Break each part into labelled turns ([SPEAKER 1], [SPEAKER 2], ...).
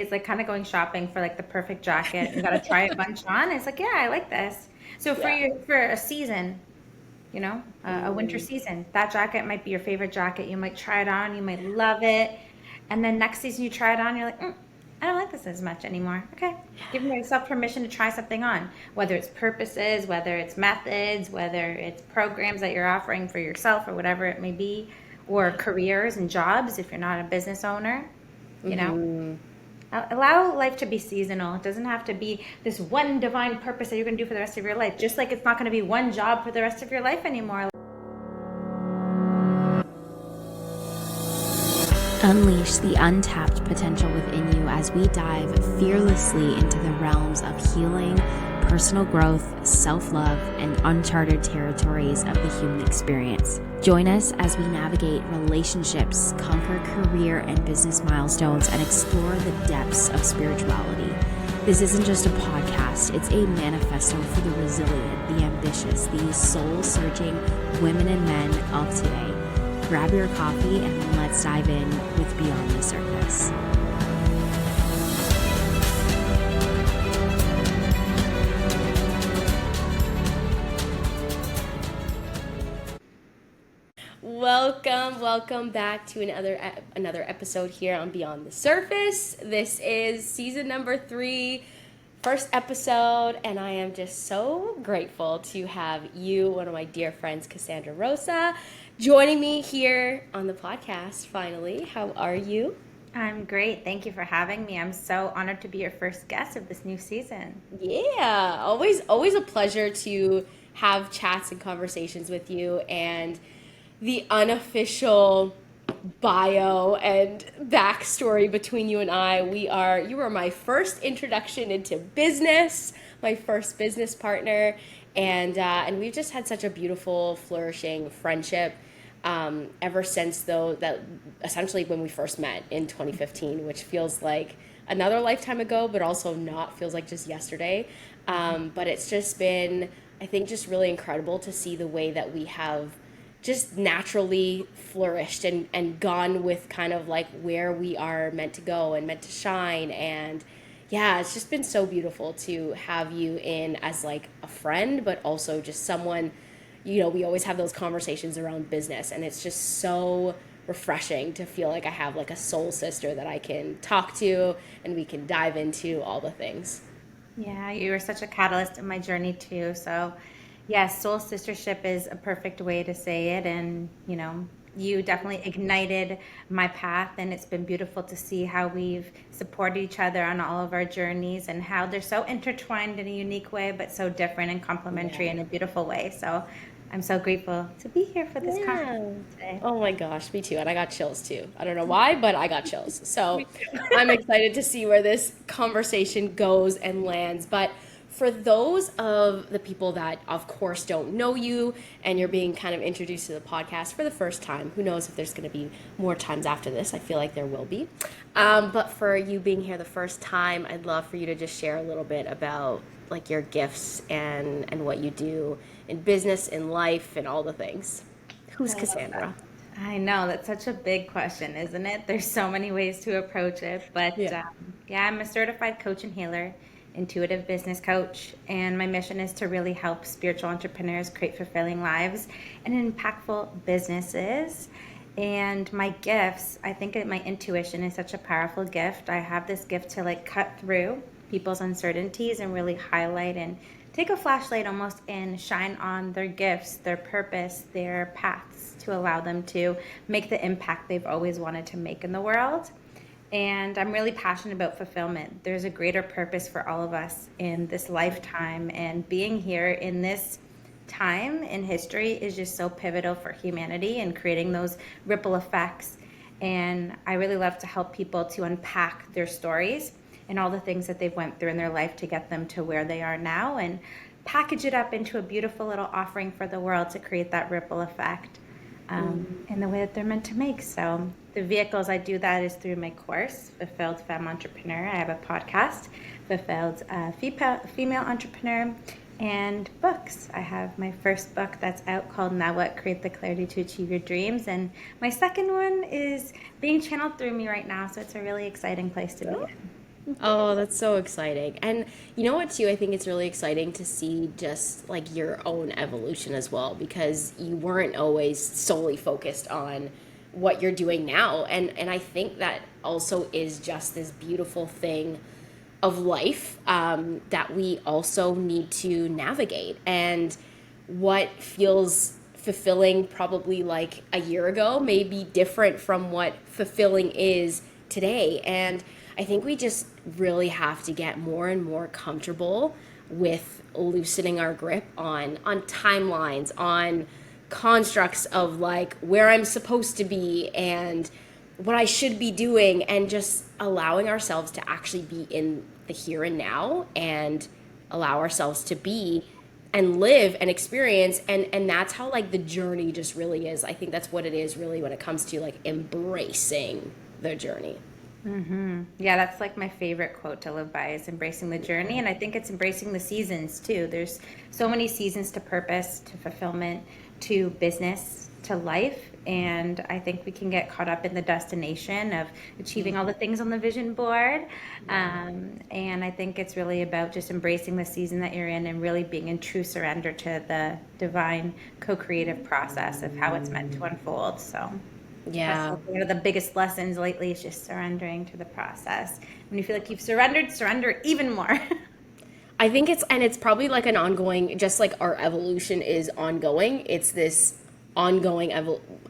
[SPEAKER 1] It's like kind of going shopping for like the perfect jacket. You got to try a bunch on. It's like, yeah, I like this. So
[SPEAKER 2] Yeah.
[SPEAKER 1] for a season, a winter
[SPEAKER 2] Mm.
[SPEAKER 1] season, that jacket might be your favorite jacket. You might try it on, you might love it, and then next season you try it on, you're like, I don't like this as much anymore. Okay, give yourself permission to try something on, whether it's purposes, whether it's methods, whether it's programs that you're offering for yourself or whatever it may be, or careers and jobs if you're not a business owner. You know,
[SPEAKER 2] Hmm.
[SPEAKER 1] allow life to be seasonal. It doesn't have to be this one divine purpose that you're going to do for the rest of your life. Just like it's not going to be one job for the rest of your life anymore.
[SPEAKER 3] Unleash the untapped potential within you as we dive fearlessly into the realms of healing, personal growth, self-love, and uncharted territories of the human experience. Join us as we navigate relationships, conquer career and business milestones, and explore the depths of spirituality. This isn't just a podcast, it's a manifesto for the resilient, the ambitious, the soul-searching women and men of today. Grab your coffee and let's dive in with Beyond the Surface.
[SPEAKER 2] Welcome back to another episode here on Beyond the Surface. This is season number 3, first episode, and I am just so grateful to have you, one of my dear friends, Cassandra Rosa, joining me here on the podcast. Finally, how are you?
[SPEAKER 1] I'm great. Thank you for having me. I'm so honored to be your first guest of this new season.
[SPEAKER 2] Yeah, always a pleasure to have chats and conversations with you, and the unofficial bio and backstory between you and I. You were my first introduction into business, my first business partner, and we've just had such a beautiful, flourishing friendship ever since, though, that essentially when we first met in 2015, which feels like another lifetime ago, but also not, feels like just yesterday. But it's just been, I think, just really incredible to see the way that we have just naturally flourished and gone with kind of like where we are meant to go and meant to shine. And yeah, it's just been so beautiful to have you in as like a friend, but also just someone, we always have those conversations around business, and it's just so refreshing to feel like I have like a soul sister that I can talk to and we can dive into all the things.
[SPEAKER 1] Yeah, you were such a catalyst in my journey too. So, yes, soul sistership is a perfect way to say it. And, you definitely ignited my path. And it's been beautiful to see how we've supported each other on all of our journeys and how they're so intertwined in a unique way, but so different and complementary
[SPEAKER 2] Yeah.
[SPEAKER 1] in a beautiful way. So, I'm so grateful to be here for this
[SPEAKER 2] Yeah.
[SPEAKER 1] conversation today.
[SPEAKER 2] Oh my gosh, me too. And I got chills too. I don't know why, but I got chills. So
[SPEAKER 1] Me too.
[SPEAKER 2] I'm excited to see where this conversation goes and lands. But for those of the people that, of course, don't know you and you're being kind of introduced to the podcast for the first time, who knows if there's going to be more times after this? I feel like there will be. But for you being here the first time, I'd love for you to just share a little bit about like your gifts and what you do in business, in life, and all the things. Who's
[SPEAKER 1] I love that.
[SPEAKER 2] Cassandra?
[SPEAKER 1] I know that's such a big question, isn't it? There's so many ways to approach it, but
[SPEAKER 2] Yeah.
[SPEAKER 1] yeah, I'm a certified coach and healer, intuitive business coach, and my mission is to really help spiritual entrepreneurs create fulfilling lives and impactful businesses. And my gifts, I think that my intuition is such a powerful gift. I have this gift to like cut through people's uncertainties and really highlight and take a flashlight almost and shine on their gifts, their purpose, their paths to allow them to make the impact they've always wanted to make in the world. And I'm really passionate about fulfillment. There's a greater purpose for all of us in this lifetime, and being here in this time in history is just so pivotal for humanity and creating those ripple effects. And I really love to help people to unpack their stories and all the things that they've went through in their life to get them to where they are now and package it up into a beautiful little offering for the world to create that ripple effect in the way that they're meant to make. So the vehicles I do that is through my course, Fulfilled Femme Entrepreneur. I have a podcast, Fulfilled Female Entrepreneur, and books. I have my first book that's out called Now What? Create the Clarity to Achieve Your Dreams. And my second one is being channeled through me right now. So it's a really exciting place to be
[SPEAKER 2] Oh,
[SPEAKER 1] in.
[SPEAKER 2] Oh, that's so exciting. And you know what, too? I think it's really exciting to see just like your own evolution as well, because you weren't always solely focused on what you're doing now. And I think that also is just this beautiful thing of life, that we also need to navigate. And what feels fulfilling probably like a year ago may be different from what fulfilling is today. And I think we just really have to get more and more comfortable with loosening our grip on timelines, on constructs of like where I'm supposed to be and what I should be doing, and just allowing ourselves to actually be in the here and now and allow ourselves to be and live and experience. And that's how like the journey just really is. I think that's what it is really when it comes to like embracing the journey.
[SPEAKER 1] Yeah, that's like my favorite quote to live by is embracing the journey. And I think it's embracing the seasons too. There's so many seasons to purpose, to fulfillment, to business, to life. And I think we can get caught up in the destination of achieving all the things on the vision board. And I think it's really about just embracing the season that you're in and really being in true surrender to the divine co-creative process of how it's meant to unfold. So. That's
[SPEAKER 2] Yeah.
[SPEAKER 1] like one of the biggest lessons lately is just surrendering to the process. When you feel like you've surrendered, surrender even more.
[SPEAKER 2] I think it's probably like an ongoing, just like our evolution is ongoing. It's this ongoing,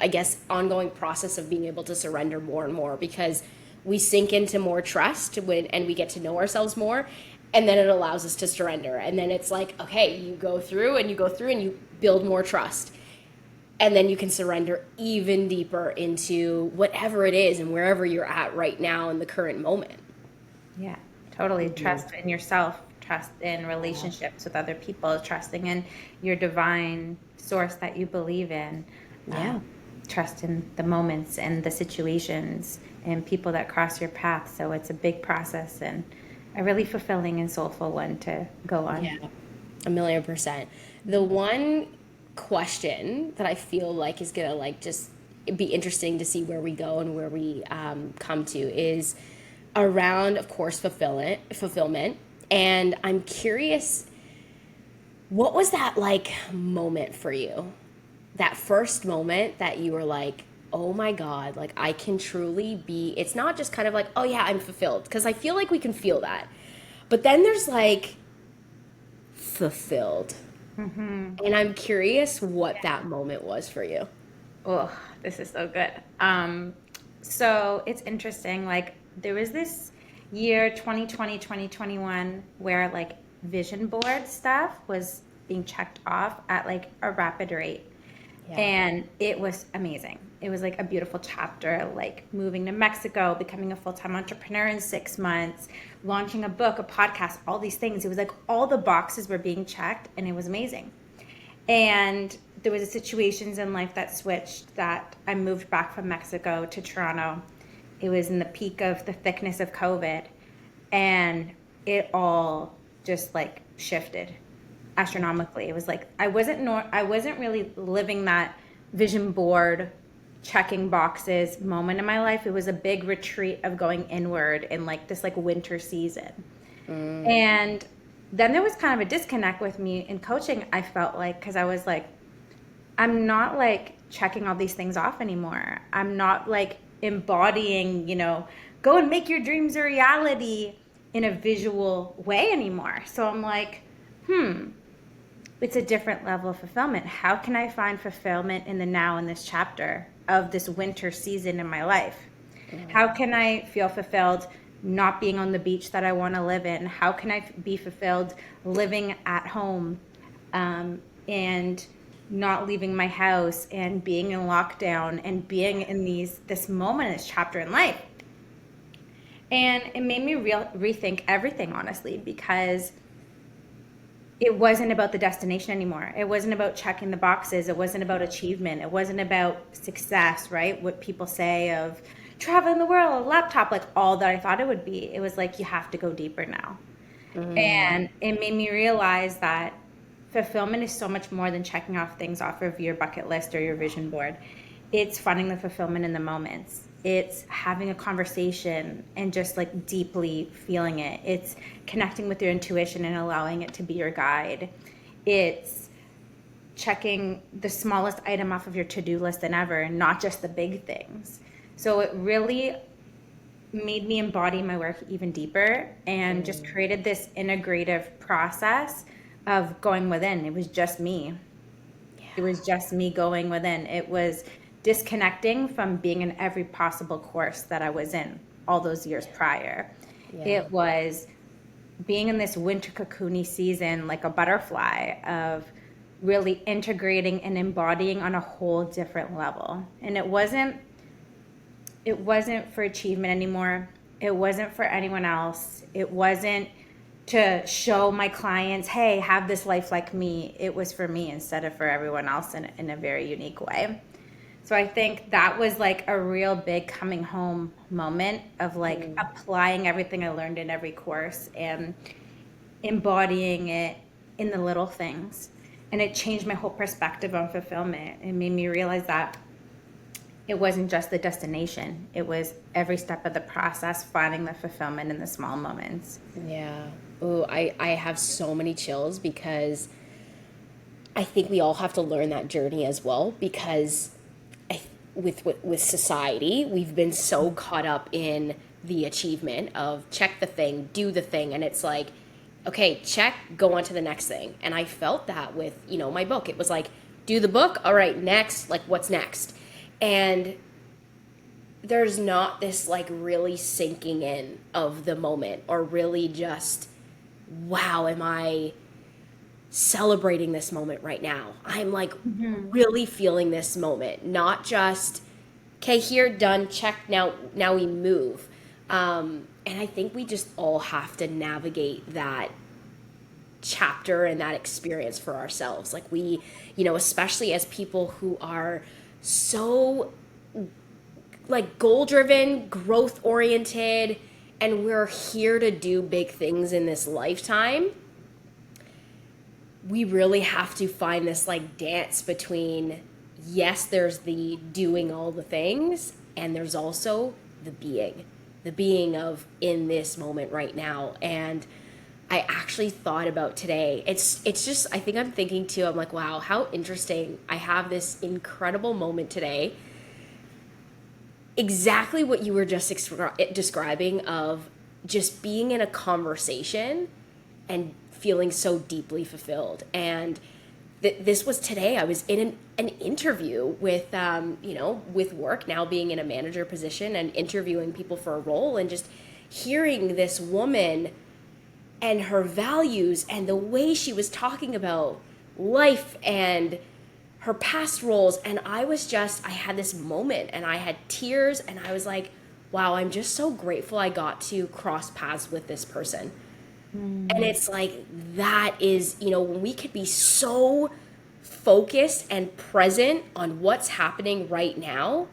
[SPEAKER 2] I guess, ongoing process of being able to surrender more and more, because we sink into more trust and we get to know ourselves more, and then it allows us to surrender. And then it's like, okay, you go through and you go through and you build more trust. And then you can surrender even deeper into whatever it is and wherever you're at right now in the current moment.
[SPEAKER 1] Yeah, totally. Trust in yourself, trust in relationships with other people, trusting in your divine source that you believe in.
[SPEAKER 2] Yeah.
[SPEAKER 1] Trust in the moments and the situations and people that cross your path. So it's a big process and a really fulfilling and soulful one to go on.
[SPEAKER 2] Yeah, 1,000,000%. The one question that I feel like is gonna like just be interesting to see where we go and where we come to is around, of course, fulfillment. And I'm curious, what was that like moment for you? That first moment that you were like, oh my God, like I can truly be, it's not just kind of like, oh yeah, I'm fulfilled. Because I feel like we can feel that. But then there's like fulfilled. And I'm curious what that moment was for you.
[SPEAKER 1] Oh, this is so good. So it's interesting. Like there was this year 2020, 2021 where like vision board stuff was being checked off at like a rapid rate.
[SPEAKER 2] Yeah.
[SPEAKER 1] And it was amazing. It was like a beautiful chapter, like moving to Mexico, becoming a full-time entrepreneur in 6 months, launching a book, a podcast, all these things. It was like all the boxes were being checked and it was amazing. And there was situations in life that switched, that I moved back from Mexico to Toronto. It was in the peak of the thickness of COVID, and it all just like shifted astronomically. It was like I wasn't really living that vision board checking boxes moment in my life. It was a big retreat of going inward in like this like winter season. And then there was kind of a disconnect with me in coaching, I felt like, because I was like, I'm not like checking all these things off anymore. I'm not like embodying, go and make your dreams a reality in a visual way anymore. So I'm like, it's a different level of fulfillment. How can I find fulfillment in the now in this chapter of this winter season in my life? How can I feel fulfilled not being on the beach that I want to live in? How can I be fulfilled living at home and not leaving my house and being in lockdown and being in this moment, this chapter in life? And it made me rethink everything, honestly, because it wasn't about the destination anymore. It wasn't about checking the boxes. It wasn't about achievement. It wasn't about success, right? What people say of traveling the world, a laptop, like all that I thought it would be. It was like, you have to go deeper now. And it made me realize that fulfillment is so much more than checking off things off of your bucket list or your vision board. It's finding the fulfillment in the moments. It's having a conversation and just like deeply feeling it. It's connecting with your intuition and allowing it to be your guide. It's checking the smallest item off of your to-do list than ever, and not just the big things. So it really made me embody my work even deeper and just created this integrative process of going within. It was just me. It was just me going within. It was disconnecting from being in every possible course that I was in all those years prior.
[SPEAKER 2] Yeah.
[SPEAKER 1] It was being in this winter cocoony season like a butterfly, of really integrating and embodying on a whole different level. And it wasn't for achievement anymore. It wasn't for anyone else. It wasn't to show my clients, hey, have this life like me. It was for me instead of for everyone else in a very unique way. So I think that was like a real big coming home moment of like applying everything I learned in every course and embodying it in the little things. And it changed my whole perspective on fulfillment. It made me realize that it wasn't just the destination. It was every step of the process, finding the fulfillment in the small moments.
[SPEAKER 2] Yeah. Oh, I have so many chills because I think we all have to learn that journey as well, because with society, we've been so caught up in the achievement of check the thing, do the thing, and it's like, okay, check, go on to the next thing. And I felt that with, my book. It was like, do the book, all right, next, like what's next? And there's not this like really sinking in of the moment, or really just, wow, am I celebrating this moment right now? I'm like really feeling this moment, not just, okay, here, done, check, now we move. And I think we just all have to navigate that chapter and that experience for ourselves. Like we, especially as people who are so like goal driven, growth oriented, and we're here to do big things in this lifetime, we really have to find this like dance between, yes, there's the doing all the things, and there's also the being of in this moment right now. And I actually thought about today, it's just, I think I'm thinking too, I'm like, wow, how interesting. I have this incredible moment today. Exactly what you were just describing, of just being in a conversation and feeling so deeply fulfilled. And this was today. I was in an interview with, with work, now being in a manager position and interviewing people for a role, and just hearing this woman and her values and the way she was talking about life and her past roles. And I had this moment and I had tears, and I was like, wow, I'm just so grateful I got to cross paths with this person. And it's like, that is, when we could be so focused and present on what's happening right now,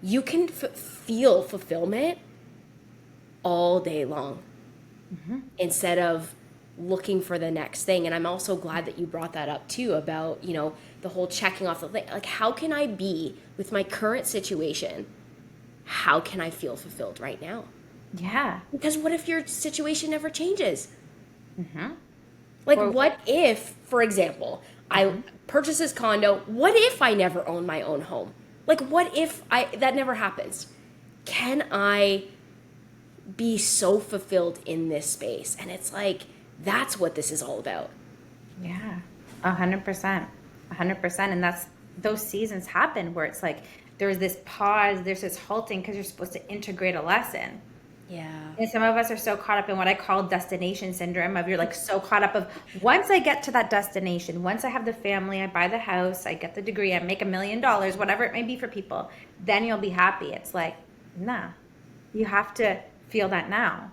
[SPEAKER 2] you can feel fulfillment all day long instead of looking for the next thing. And I'm also glad that you brought that up too, about, the whole checking off the thing. Like, how can I be with my current situation? How can I feel fulfilled right now?
[SPEAKER 1] Yeah.
[SPEAKER 2] Because what if your situation never changes? Like, what if, for example, I purchase this condo? What if I never own my own home? Like, what if that never happens? Can I be so fulfilled in this space? And it's like, that's what this is all about.
[SPEAKER 1] Yeah, 100%. 100%. And those seasons happen where it's like, there's this pause, there's this halting, because you're supposed to integrate a lesson.
[SPEAKER 2] Yeah.
[SPEAKER 1] And some of us are so caught up in what I call destination syndrome, of you're like so caught up of, once I get to that destination, once I have the family, I buy the house, I get the degree, I make $1 million, whatever it may be for people, then you'll be happy. It's like, nah, you have to feel that now.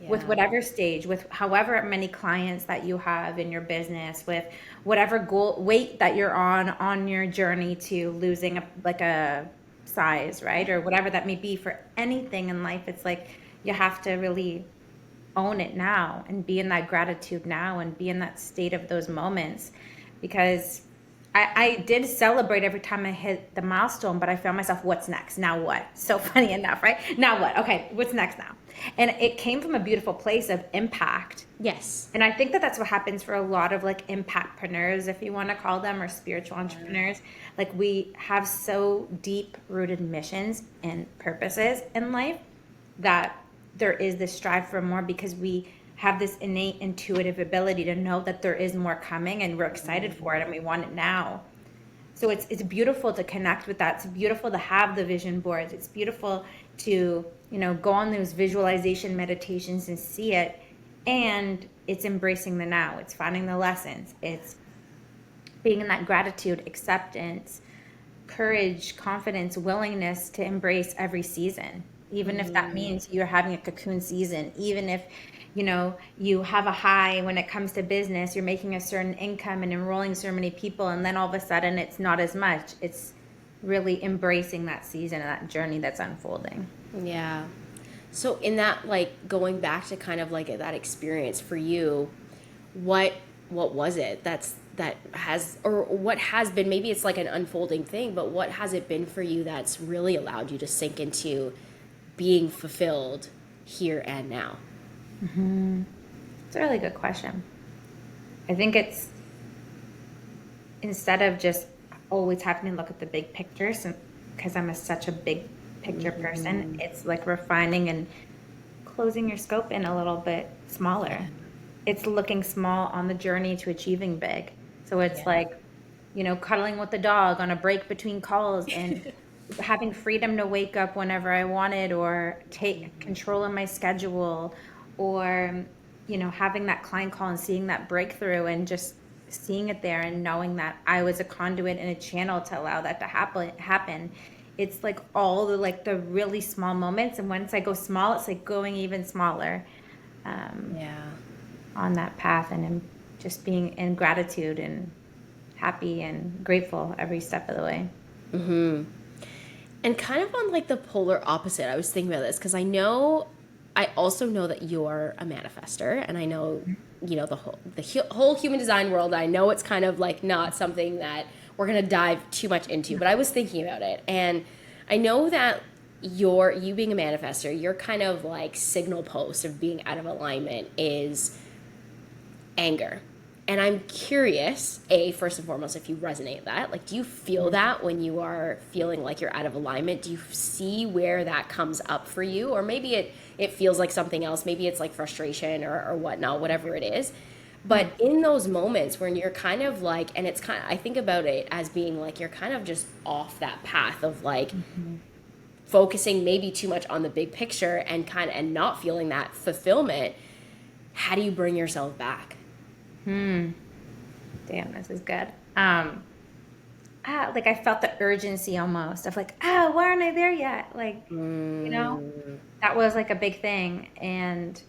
[SPEAKER 1] With whatever stage, with however many clients that you have in your business, with whatever weight that you're on your journey to losing a size, right? Or whatever that may be for anything in life. It's like, you have to really own it now and be in that gratitude now and be in that state of those moments, because I did celebrate every time I hit the milestone, but I found myself, what's next? Now what? So funny enough, right? Now what? Okay, what's next now? And it came from a beautiful place of impact.
[SPEAKER 2] Yes.
[SPEAKER 1] And I think that that's what happens for a lot of like impactpreneurs, if you want to call them, or spiritual entrepreneurs. Like we have so deep rooted missions and purposes in life that there is this strive for more because we have this innate intuitive ability to know that there is more coming and we're excited for it and we want it now. So it's beautiful to connect with that. It's beautiful to have the vision boards. It's beautiful to, go on those visualization meditations and see it. And it's embracing the now. It's finding the lessons. It's being in that gratitude, acceptance, courage, confidence, willingness to embrace every season. Even if that means you're having a cocoon season, even if you have a high when it comes to business, you're making a certain income and enrolling so many people, and then all of a sudden it's not as much. It's really embracing that season and that journey that's unfolding.
[SPEAKER 2] Yeah. So in that, like, going back to kind of like that experience for you, what was it that has, or what has been, maybe it's like an unfolding thing, but what has it been for you that's really allowed you to sink into being fulfilled here and now?
[SPEAKER 1] It's a really good question. I think it's, instead of just always having to look at the big picture, because I'm such a big picture person, it's like refining and closing your scope in a little bit smaller. It's looking small on the journey to achieving big. So it's like, cuddling with the dog on a break between calls and having freedom to wake up whenever I wanted, or take control of my schedule, or having that client call and seeing that breakthrough and just seeing it there and knowing that I was a conduit and a channel to allow that to happen. It's like all the really small moments, and once I go small, it's like going even smaller on that path, and just being in gratitude and happy and grateful every step of the way.
[SPEAKER 2] And kind of on like the polar opposite, I was thinking about this because I also know that you're a manifester, and I know, the whole human design world. I know it's kind of like not something that we're going to dive too much into, but I was thinking about it, and I know that you being a manifester, your kind of like signal post of being out of alignment is anger. And I'm curious, first and foremost, if you resonate with that. Like, do you feel that when you are feeling like you're out of alignment? Do you see where that comes up for you? Or maybe it feels like something else. Maybe it's like frustration or whatnot, whatever it is. But in those moments when you're kind of like, and it's kind of, I think about it as being like you're kind of just off that path of like focusing maybe too much on the big picture and not feeling that fulfillment. How do you bring yourself back?
[SPEAKER 1] Damn, this is good. Like I felt the urgency almost of like, why aren't I there yet? Like, that was like a big thing. And,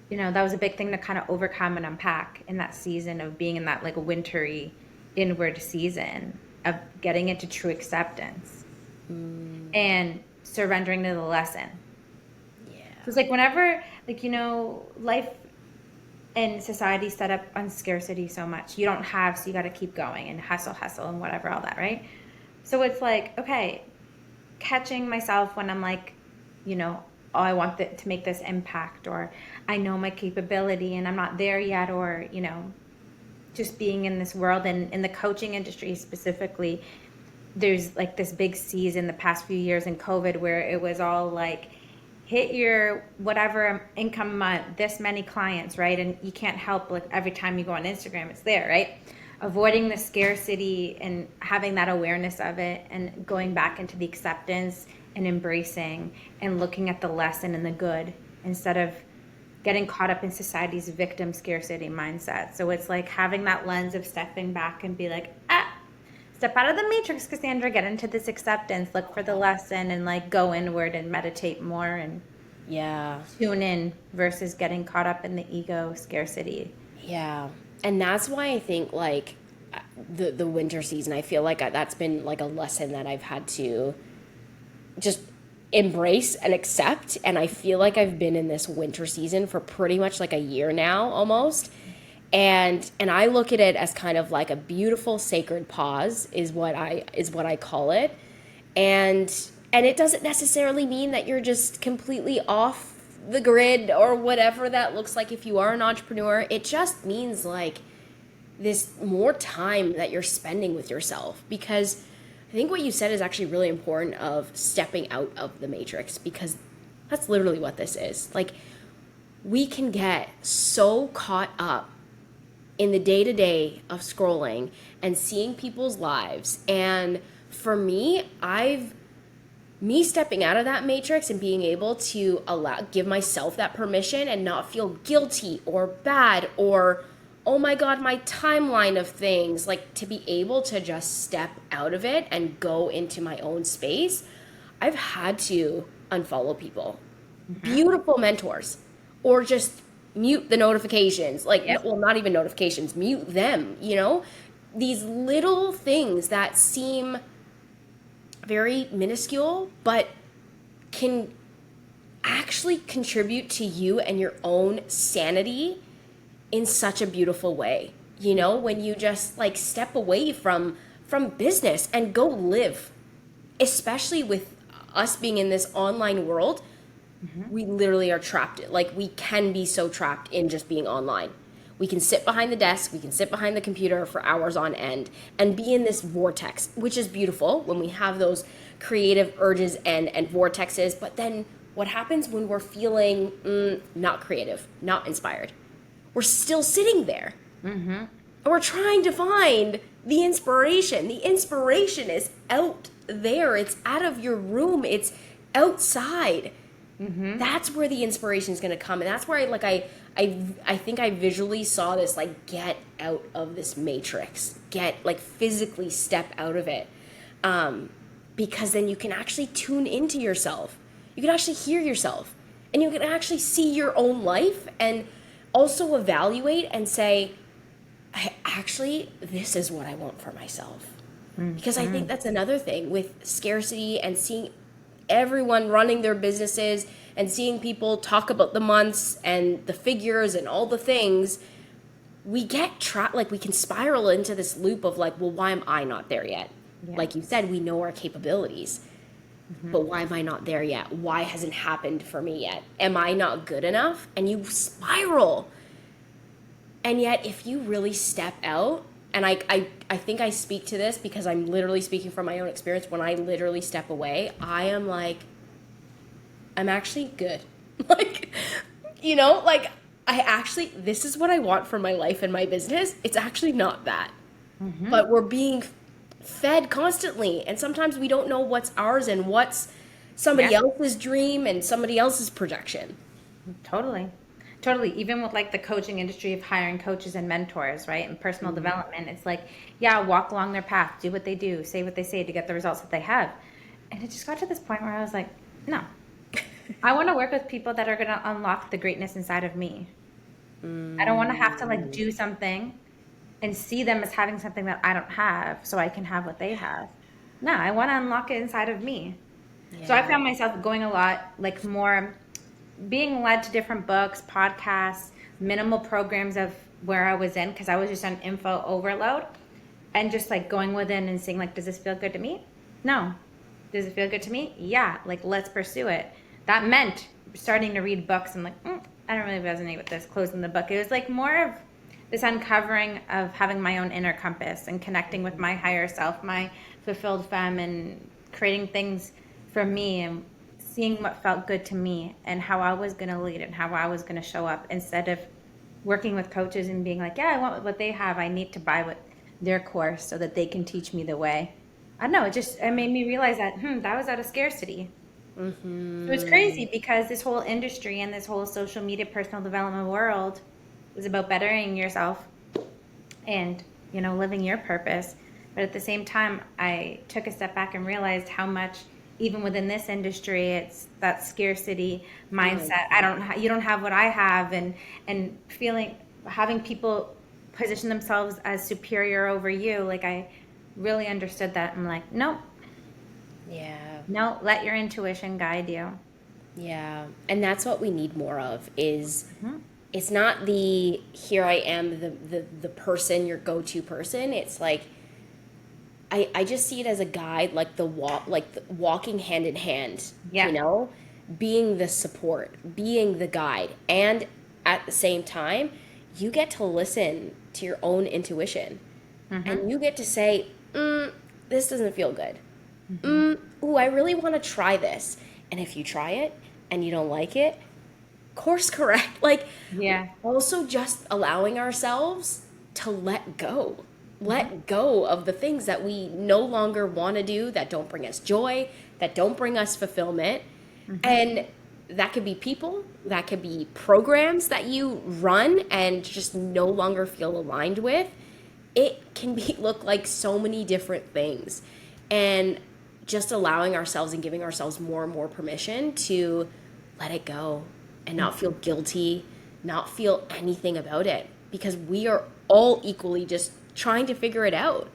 [SPEAKER 1] that was a big thing to kind of overcome and unpack in that season of being in that like wintry inward season of getting into true acceptance and surrendering to the lesson.
[SPEAKER 2] Yeah.
[SPEAKER 1] So it's like whenever, like, life and society set up on scarcity so much. You don't have, so you got to keep going and hustle and whatever, all that, right? So it's like, okay, catching myself when I'm like, I want to make this impact, or I know my capability and I'm not there yet, or, just being in this world and in the coaching industry specifically, there's like this big season the past few years in COVID where it was all like, hit your whatever income month, this many clients, right? And you can't help, like every time you go on Instagram, it's there, right? Avoiding the scarcity and having that awareness of it and going back into the acceptance and embracing and looking at the lesson and the good instead of getting caught up in society's victim scarcity mindset. So it's like having that lens of stepping back and be like, step out of the matrix, Cassandra, get into this acceptance, look for the lesson, and like go inward and meditate more and tune in versus getting caught up in the ego scarcity.
[SPEAKER 2] Yeah. And that's why I think like the winter season, I feel like that's been like a lesson that I've had to just embrace and accept. And I feel like I've been in this winter season for pretty much like a year now almost. And I look at it as kind of like a beautiful sacred pause is what I call it. And it doesn't necessarily mean that you're just completely off the grid or whatever that looks like if you are an entrepreneur. It just means like this more time that you're spending with yourself, because I think what you said is actually really important, of stepping out of the matrix, because that's literally what this is. Like, we can get so caught up in the day-to-day of scrolling and seeing people's lives. And for me, me stepping out of that matrix and being able to give myself that permission and not feel guilty or bad or, oh my God, my timeline of things, like to be able to just step out of it and go into my own space. I've had to unfollow people, beautiful mentors, or just mute the notifications, well, not even notifications, mute them, these little things that seem very minuscule, but can actually contribute to you and your own sanity in such a beautiful way. When you just like step away from business and go live, especially with us being in this online world, we literally are trapped. Like, we can be so trapped in just being online. We can sit behind the desk, we can sit behind the computer for hours on end and be in this vortex, which is beautiful when we have those creative urges and vortexes. But then what happens when we're feeling not creative, not inspired? We're still sitting there. And we're trying to find the inspiration. The inspiration is out there. It's out of your room. It's outside. That's where the inspiration is going to come. And that's where I think I visually saw this, like, get out of this matrix, physically step out of it. Because then you can actually tune into yourself. You can actually hear yourself, and you can actually see your own life and also evaluate and say, this is what I want for myself. Because I think that's another thing with scarcity and seeing everyone running their businesses and seeing people talk about the months and the figures and all the things, we get trapped. Like, we can spiral into this loop of like, well, why am I not there yet? Like you said, we know our capabilities, but why am I not there yet? Why hasn't happened for me yet? Am I not good enough? And you spiral. And yet, if you really step out, and I think I speak to this because I'm literally speaking from my own experience. When I literally step away, I am like, I'm actually good. This is what I want for my life and my business. It's actually not that. But we're being fed constantly. And sometimes we don't know what's ours and what's somebody else's dream and somebody else's projection.
[SPEAKER 1] Totally. Even with like the coaching industry of hiring coaches and mentors, right? And personal development, it's like, walk along their path, do what they do, say what they say to get the results that they have. And it just got to this point where I was like, no, I want to work with people that are going to unlock the greatness inside of me. I don't want to have to like do something and see them as having something that I don't have so I can have what they have. No, I want to unlock it inside of me. So I found myself going a lot, like more being led to different books, podcasts, minimal programs of where I was in, because I was just on info overload, and just like going within and seeing like, does this feel good to me? No. Does it feel good to me? Yeah. Like, let's pursue it. That meant starting to read books. I'm like, I don't really resonate with this, closing the book. It was like more of this uncovering of having my own inner compass and connecting with my higher self, my fulfilled femme, and creating things for me and seeing what felt good to me and how I was going to lead and how I was going to show up, instead of working with coaches and being like, I want what they have. I need to buy what their course so that they can teach me the way. I don't know. It made me realize that, that was out of scarcity. It was crazy, because this whole industry and this whole social media personal development world was about bettering yourself and, living your purpose. But at the same time, I took a step back and realized how much, even within this industry, it's that scarcity mindset. You don't have what I have, and having people position themselves as superior over you. Like, I really understood that. I'm like, nope. No, let your intuition guide you.
[SPEAKER 2] And that's what we need more of, is it's not the here I am, the person, your go-to person. It's like I just see it as a guide, like walking hand in hand,
[SPEAKER 1] Yeah.
[SPEAKER 2] you know, being the support, being the guide, and at the same time, you get to listen to your own intuition, and you get to say, "This doesn't feel good. Ooh, I really want to try this." And if you try it and you don't like it, course correct. Like,
[SPEAKER 1] Yeah.
[SPEAKER 2] also just allowing ourselves to let go of the things that we no longer want to do, that don't bring us joy, that don't bring us fulfillment. And that could be people, that could be programs that you run and just no longer feel aligned with. It can be look like so many different things. And just allowing ourselves and giving ourselves more and more permission to let it go and not feel guilty, not feel anything about it, because we are all equally just trying to figure it out.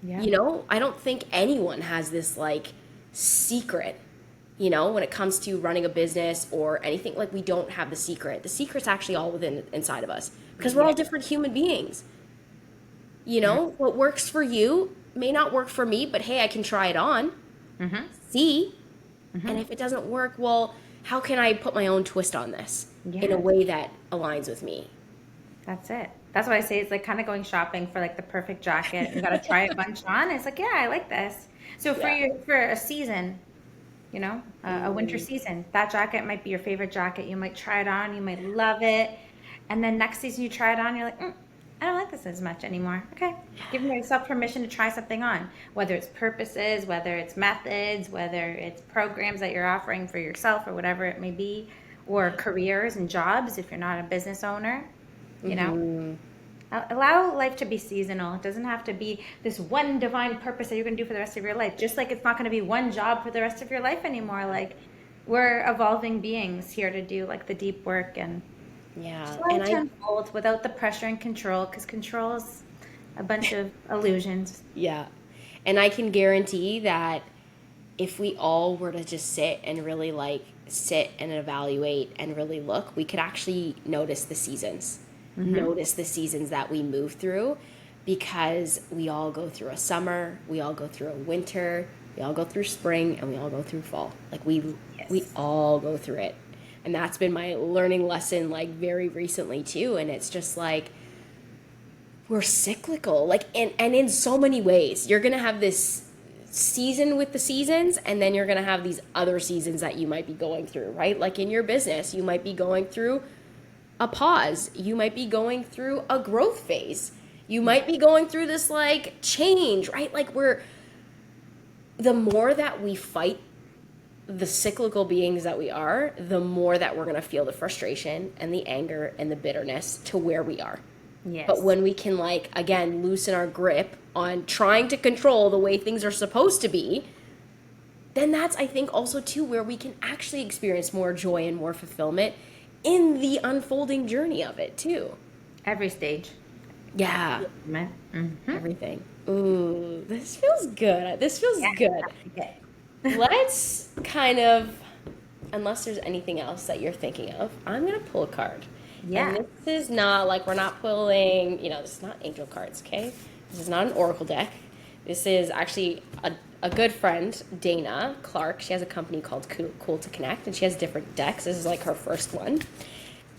[SPEAKER 1] Yeah.
[SPEAKER 2] You know, I don't think anyone has this like secret, you know, when it comes to running a business or anything. Like, we don't have the secret. The secret's actually all within inside of us, because we're all different human beings. You know, what works for you may not work for me, but hey, I can try it on. See? And if it doesn't work, well, how can I put my own twist on this in a
[SPEAKER 1] Yeah.
[SPEAKER 2] way that aligns with me?
[SPEAKER 1] That's it. That's why I say it's like kind of going shopping for like the perfect jacket. You got to try a bunch on. It's like, yeah, I like this. So for
[SPEAKER 2] Yeah.
[SPEAKER 1] for a season, a winter season, that jacket might be your favorite jacket. You might try it on, you might love it, and then next season you try it on, you're like, I don't like this as much anymore. Okay, giving yourself permission to try something on, whether it's purposes, whether it's methods, whether it's programs that you're offering for yourself or whatever it may be, or careers and jobs if you're not a business owner. You know, allow life to be seasonal. It doesn't have to be this one divine purpose that you're going to do for the rest of your life. Just like it's not going to be one job for the rest of your life anymore. Like, we're evolving beings here to do like the deep work and
[SPEAKER 2] Yeah.
[SPEAKER 1] just
[SPEAKER 2] And
[SPEAKER 1] let it unfold without the pressure and control, because control is a bunch of illusions.
[SPEAKER 2] yeah. And I can guarantee that if we all were to just sit and really like sit and evaluate and really look, we could actually notice the seasons. Notice the seasons that we move through, because we all go through a summer, we all go through a winter, we all go through spring, and we all go through fall. Like, we all go through it. And that's been my learning lesson like very recently too. And it's just like, we're cyclical, like, and in so many ways. You're gonna have this season with the seasons, and then you're gonna have these other seasons that you might be going through, right? Like, in your business, you might be going through a pause, you might be going through a growth phase, you might be going through this like change, right? Like, the more that we fight the cyclical beings that we are, the more that we're going to feel the frustration and the anger and the bitterness to where we are.
[SPEAKER 1] Yes.
[SPEAKER 2] But when we can, like, again, loosen our grip on trying to control the way things are supposed to be, then that's, I think, also too where we can actually experience more joy and more fulfillment in the unfolding journey of it too.
[SPEAKER 1] Every stage.
[SPEAKER 2] Yeah.
[SPEAKER 1] Mm-hmm.
[SPEAKER 2] Everything. Ooh, this feels good. This feels good.
[SPEAKER 1] Okay.
[SPEAKER 2] Let's kind of, unless there's anything else that you're thinking of, I'm going to pull a card.
[SPEAKER 1] Yeah.
[SPEAKER 2] And this is not like, we're not pulling, this is not angel cards, okay? This is not an oracle deck. This is actually a good friend, Dana Clark. She has a company called Cool to Connect, and she has different decks. This is like her first one.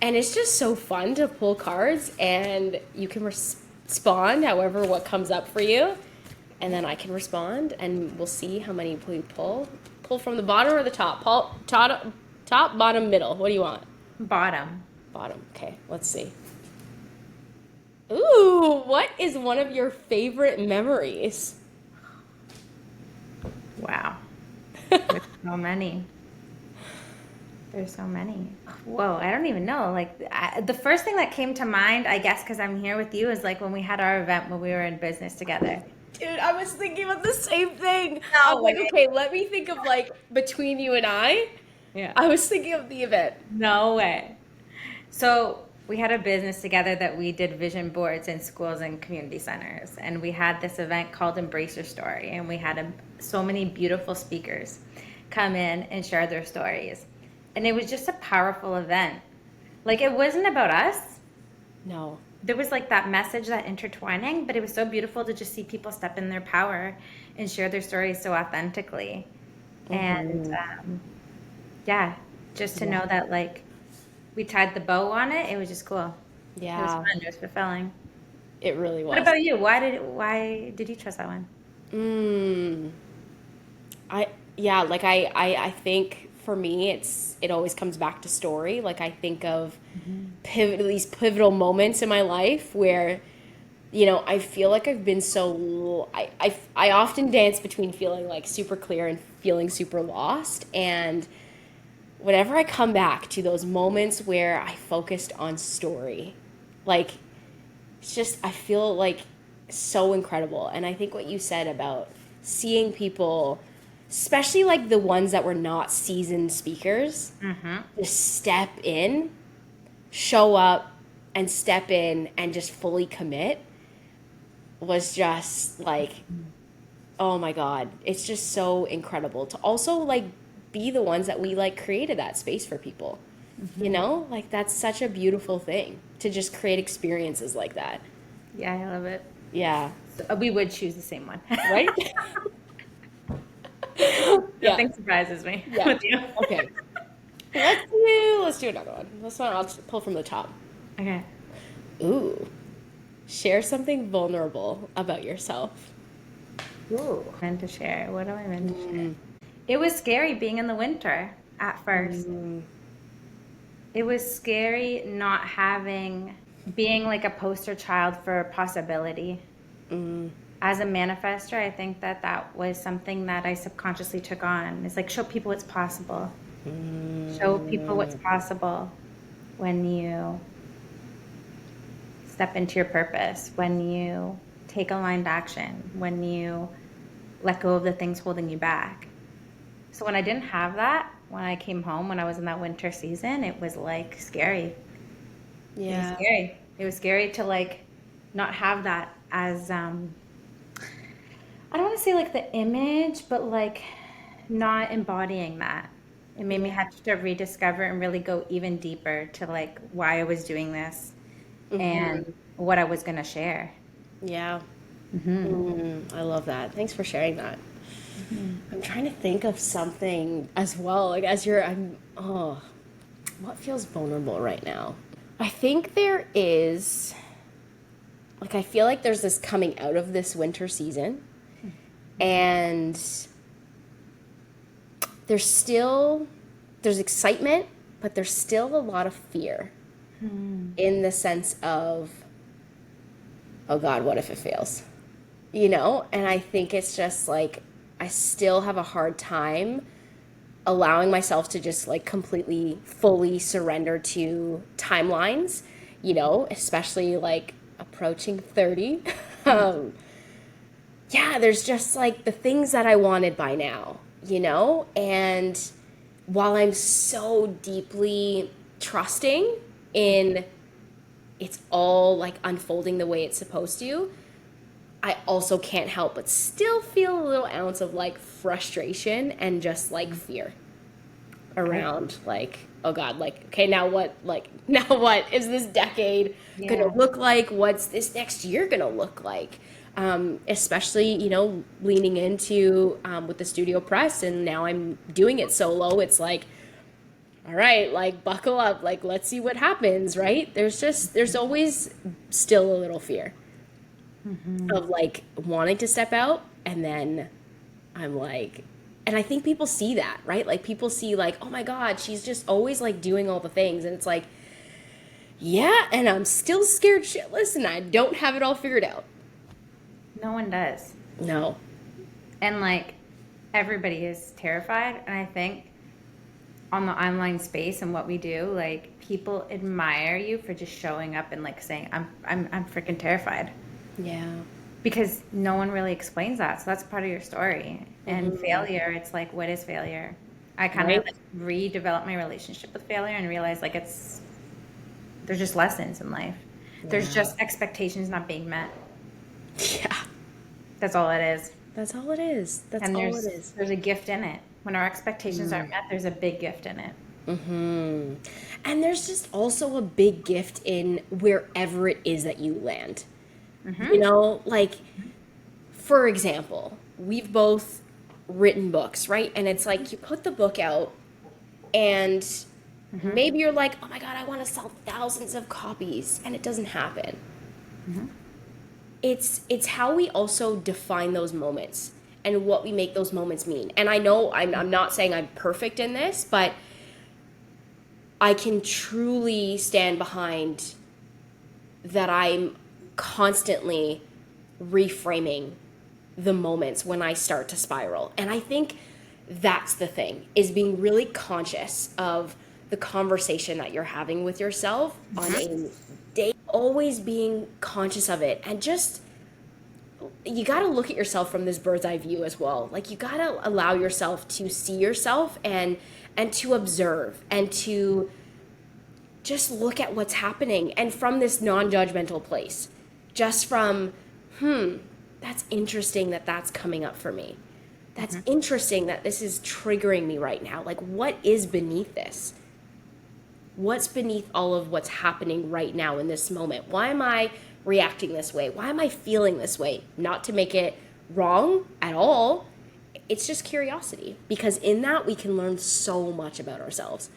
[SPEAKER 2] And it's just so fun to pull cards, and you can respond however what comes up for you. And then I can respond, and we'll see how many we pull. Pull from the bottom or the top? Top, bottom, middle. What do you want?
[SPEAKER 1] Bottom.
[SPEAKER 2] Bottom. Okay, let's see. Ooh, what is one of your favorite memories?
[SPEAKER 1] Wow. There's so many. There's so many. Whoa, I don't even know. Like, the first thing that came to mind, I guess, because I'm here with you, is like when we had our event when we were in business together.
[SPEAKER 2] Dude, I was thinking about the same thing.
[SPEAKER 1] No
[SPEAKER 2] I was like,
[SPEAKER 1] way.
[SPEAKER 2] okay, let me think of like between you and I.
[SPEAKER 1] Yeah.
[SPEAKER 2] I was thinking of the event.
[SPEAKER 1] No way. So we had a business together that we did vision boards in schools and community centers. And we had this event called Embrace Your Story. And we had so many beautiful speakers come in and share their stories. And it was just a powerful event. Like, it wasn't about us.
[SPEAKER 2] No.
[SPEAKER 1] There was like that message, that intertwining, but it was so beautiful to just see people step in their power and share their stories so authentically. And yeah, just to know that like we tied the bow on it, it was just cool. It was
[SPEAKER 2] Yeah,
[SPEAKER 1] fun. It was fulfilling.
[SPEAKER 2] it really
[SPEAKER 1] What
[SPEAKER 2] was.
[SPEAKER 1] about you? Why did you trust that one?
[SPEAKER 2] Mm. I yeah, like I think for me it always comes back to story. Like I think of these pivotal moments in my life where I feel like I've been I often dance between feeling like super clear and feeling super lost. And whenever I come back to those moments where I focused on story, like it's just, I feel like so incredible. And I think what you said about seeing people, especially like the ones that were not seasoned speakers, just step in, show up, and step in and just fully commit was just like, oh my God, it's just so incredible to also like be the ones that we like created that space for people. Like that's such a beautiful thing to just create experiences like that.
[SPEAKER 1] Yeah, I love it.
[SPEAKER 2] Yeah.
[SPEAKER 1] So, we would choose the same one.
[SPEAKER 2] Right? Yeah.
[SPEAKER 1] Nothing surprises me
[SPEAKER 2] Yeah.
[SPEAKER 1] with you.
[SPEAKER 2] Okay. Let's do another one. I'll just pull from the top.
[SPEAKER 1] Okay.
[SPEAKER 2] Ooh. Share something vulnerable about yourself.
[SPEAKER 1] Ooh. Meant to share. What do I meant to share? It was scary being in the winter at first. It was scary not being like a poster child for possibility. As a manifester, I think that was something that I subconsciously took on. It's like, show people what's possible. Show people what's possible when you step into your purpose, when you take aligned action, when you let go of the things holding you back. So when I didn't have that, when I came home, when I was in that winter season, it was like scary. It was
[SPEAKER 2] Yeah.
[SPEAKER 1] scary. It was scary to like not have that as I don't want to say like the image, but like not embodying that. It made me have to rediscover and really go even deeper to like why I was doing this and what I was going to share.
[SPEAKER 2] Yeah. I love that. Thanks for sharing that. I'm trying to think of something as well. Like what feels vulnerable right now? I think there is, like, I feel like there's this coming out of this winter season, and there's excitement, but there's still a lot of fear in the sense of, oh God, what if it fails? And I think it's just like, I still have a hard time allowing myself to just like completely, fully surrender to timelines, especially like approaching 30. Yeah, there's just like the things that I wanted by now, and while I'm so deeply trusting in it's all like unfolding the way it's supposed to, I also can't help but still feel a little ounce of like frustration and just like fear around like, oh God, like, okay, now what is this decade gonna look like? What's this next year gonna look like? Especially, leaning into with the studio press, and now I'm doing it solo. It's like, all right, like buckle up, like let's see what happens, right? There's always still a little fear of like wanting to step out, and then I'm like, and I think people see that, right? Like people see like, oh my God, she's just always like doing all the things, and it's like, yeah, and I'm still scared shitless, and I don't have it all figured out.
[SPEAKER 1] No one does.
[SPEAKER 2] No.
[SPEAKER 1] And like everybody is terrified, and I think on the online space and what we do, like people admire you for just showing up and like saying, I'm freaking terrified.
[SPEAKER 2] Yeah.
[SPEAKER 1] Because no one really explains that. So that's part of your story. And failure, it's like, what is failure? I kind of like redeveloped my relationship with failure and realized like there's just lessons in life. Yeah. There's just expectations not being met.
[SPEAKER 2] Yeah.
[SPEAKER 1] That's all it is.
[SPEAKER 2] That's all it is. That's all it is.
[SPEAKER 1] There's a gift in it. When our expectations aren't met, there's a big gift in it.
[SPEAKER 2] And there's just also a big gift in wherever it is that you land. You know, like, for example, we've both written books, right? And it's like you put the book out and maybe you're like, oh my God, I want to sell thousands of copies, and it doesn't happen. It's how we also define those moments and what we make those moments mean. And I know I'm not saying I'm perfect in this, but I can truly stand behind that I'm constantly reframing the moments when I start to spiral. And I think that's the thing, is being really conscious of the conversation that you're having with yourself on a day, always being conscious of it. And just, you got to look at yourself from this bird's eye view as well. Like, you got to allow yourself to see yourself and to observe and to just look at what's happening, and from this non-judgmental place, just from, that's interesting that that's coming up for me. That's interesting that this is triggering me right now. Like, what is beneath this? What's beneath all of what's happening right now in this moment? Why am I reacting this way? Why am I feeling this way? Not to make it wrong at all. It's just curiosity, because in that we can learn so much about ourselves.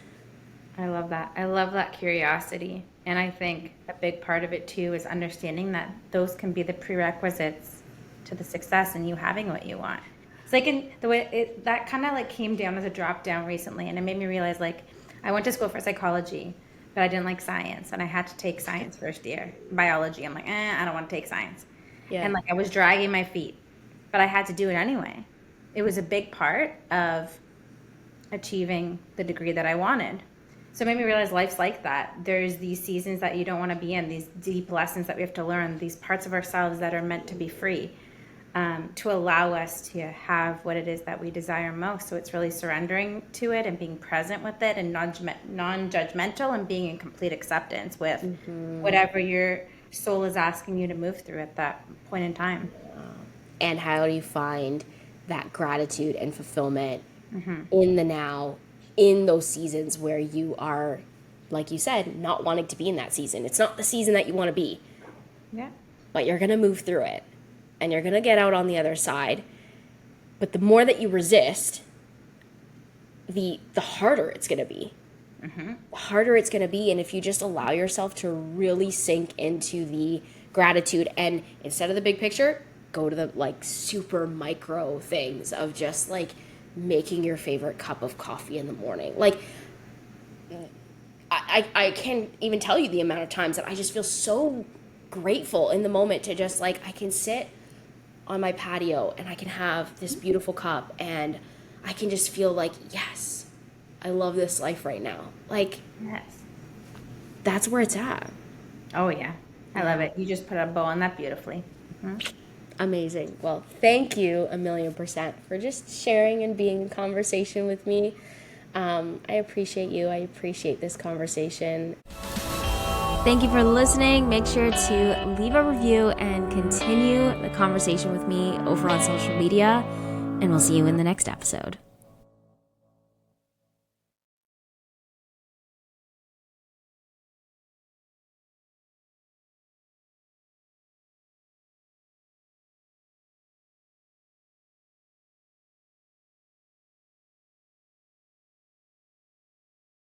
[SPEAKER 1] I love that. I love that curiosity. And I think a big part of it too is understanding that those can be the prerequisites to the success and you having what you want. It's like, in the way that kind of like came down as a drop down recently, and it made me realize, like, I went to school for psychology, but I didn't like science, and I had to take science first year. Biology, I'm like, I don't want to take science.
[SPEAKER 2] Yeah.
[SPEAKER 1] And like, I was dragging my feet, but I had to do it anyway. It was a big part of achieving the degree that I wanted. So it made me realize life's like that. There's these seasons that you don't want to be in, these deep lessons that we have to learn, these parts of ourselves that are meant to be free, to allow us to have what it is that we desire most. So it's really surrendering to it and being present with it, and non-judgmental, and being in complete acceptance with whatever your soul is asking you to move through at that point in time.
[SPEAKER 2] And how do you find that gratitude and fulfillment in the now, in those seasons where you are, like you said, not wanting to be in that season? It's not the season that you want to be.
[SPEAKER 1] Yeah.
[SPEAKER 2] But you're going to move through it, and you're going to get out on the other side. But the more that you resist, the harder it's going to be. The harder it's going to be. And if you just allow yourself to really sink into the gratitude, and instead of the big picture, go to the like super micro things of just like making your favorite cup of coffee in the morning. Like, I can't even tell you the amount of times that I just feel so grateful in the moment to just like, I can sit on my patio and I can have this beautiful cup, and I can just feel like, yes, I love this life right now. Like,
[SPEAKER 1] Yes.
[SPEAKER 2] that's where it's at.
[SPEAKER 1] Oh yeah. I love it. You just put a bow on that beautifully.
[SPEAKER 2] Amazing. Well, thank you 1,000,000% for just sharing and being in conversation with me. I appreciate you. I appreciate this conversation.
[SPEAKER 3] Thank you for listening. Make sure to leave a review and continue the conversation with me over on social media, and we'll see you in the next episode.